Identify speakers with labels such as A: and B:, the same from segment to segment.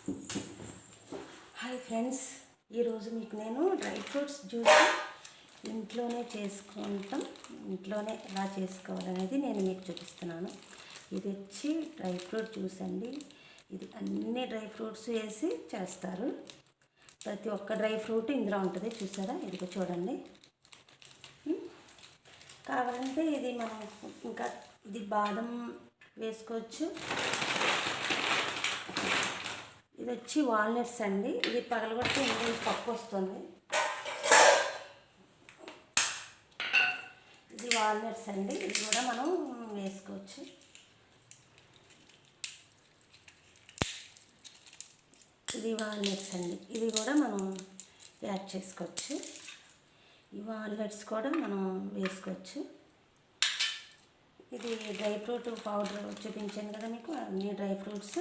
A: Hi friends, ఈరోజు మీకు నేను డ్రై ఫ్రూట్స్ జ్యూస్ ఇంట్లోనే ఎలా చేసుకోవాలనేది నేను మీకు చూపిస్తున్నాను. ఇది వచ్చి డ్రై ఫ్రూట్ జ్యూస్ అండి. ఇది అన్ని డ్రై ఫ్రూట్స్ వేసి చేస్తారు. ప్రతి ఒక్క డ్రై ఫ్రూట్ ఇందులో ఉంటుంది. చూసారా, ఇదిగో చూడండి. కావాలంటే ఇది మనం ఇంకా ఇది బాదం వేసుకోవచ్చు. ఇది వచ్చి వాల్నట్స్ అండి. ఇది పగలగొట్టి ఇందులో పప్పు వస్తుంది. ఇది వాల్నట్స్ అండి. ఇది కూడా మనం వేసుకోవచ్చు. ఇది వాల్నట్స్ అండి. ఇది కూడా మనం యాడ్ చేసుకోవచ్చు. ఈ వాల్నట్స్ కూడా మనం వేసుకోవచ్చు. ఇది డ్రై ఫ్రూట్ పౌడర్ చూపించాను కదా మీకు, అన్ని డ్రై ఫ్రూట్స్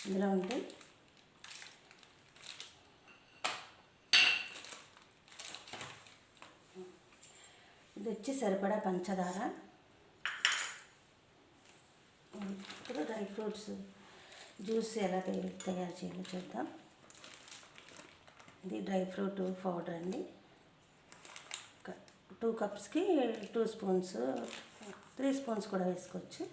A: ఇందులో ఉంటాయి. ఇది వచ్చి సరిపడా పంచదార. ఇప్పుడు డ్రై ఫ్రూట్స్ జ్యూస్ ఎలా తయారు చేయాలో చూద్దాం. ఇది డ్రై ఫ్రూట్ పౌడర్ అండి. 2 కప్స్కి 2 స్పూన్స్, 3 స్పూన్స్ కూడా వేసుకోవచ్చు.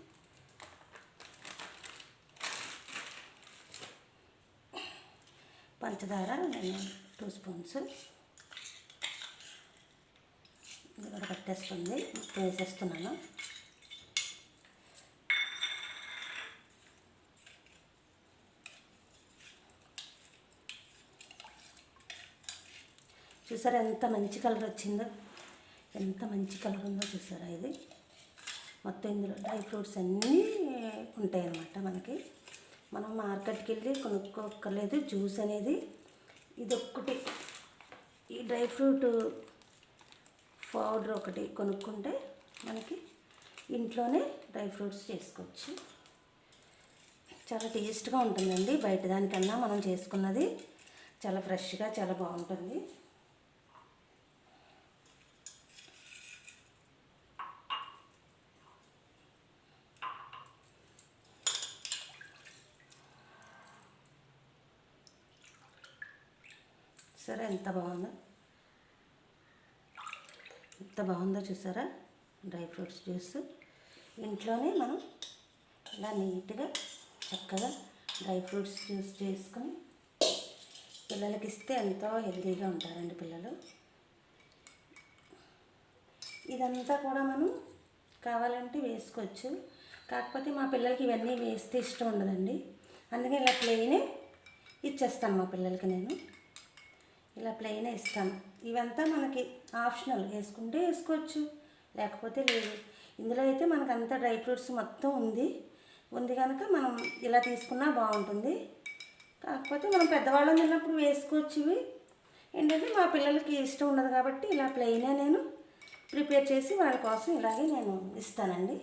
A: పంచదార నేను 2 స్పూన్స్. ఇది కూడా పట్టేస్తుంది. వేసేస్తున్నాను. చూసారా ఎంత మంచి కలర్ వచ్చిందో, ఎంత మంచి కలర్ ఉందో చూసారా. ఇది మొత్తం ఇందులో డ్రై ఫ్రూట్స్ అన్నీ ఉంటాయి అన్నమాట. మనం మార్కెట్కి వెళ్ళి కొనుక్కోక్కర్లేదు. జ్యూస్ అనేది ఇదొక్కటి, ఈ డ్రై ఫ్రూట్ పౌడర్ ఒకటి కొనుక్కుంటే మనకి ఇంట్లోనే డ్రై ఫ్రూట్స్ చేసుకోవచ్చు. చాలా టేస్ట్గా ఉంటుందండి. బయట దానికన్నా మనం చేసుకున్నది చాలా ఫ్రెష్గా, చాలా బాగుంటుంది. సరే, ఎంత బాగుందో చూసారా. డ్రై ఫ్రూట్స్ జ్యూస్ ఇంట్లోనే మనం ఇలా నీట్గా చక్కగా డ్రై ఫ్రూట్స్ జ్యూస్ చేసుకొని పిల్లలకి ఇస్తే ఎంతో హెల్తీగా ఉంటారండి పిల్లలు. ఇదంతా కూడా మనం కావాలంటే వేసుకోవచ్చు. కాకపోతే మా పిల్లలకి ఇవన్నీ వేస్తే ఇష్టం ఉండదండి. అందుకే ఇలా ప్లెయినే ఇచ్చేస్తాను మా పిల్లలకి. నేను ఇలా ప్లెయినే ఇస్తాను. ఇవంతా మనకి ఆప్షనల్, వేసుకుంటే వేసుకోవచ్చు, లేకపోతే లేదు. ఇందులో అయితే మనకు అంతా డ్రై ఫ్రూట్స్ మొత్తం ఉంది కనుక మనం ఇలా తీసుకున్నా బాగుంటుంది. కాకపోతే మనం పెద్దవాళ్ళం తిన్నప్పుడు వేసుకోవచ్చు. ఇవి ఏంటంటే మా పిల్లలకి ఇష్టం ఉండదు కాబట్టి ఇలా ప్లెయినే నేను ప్రిపేర్ చేసి వాళ్ళ కోసం ఇలాగే నేను ఇస్తానండి.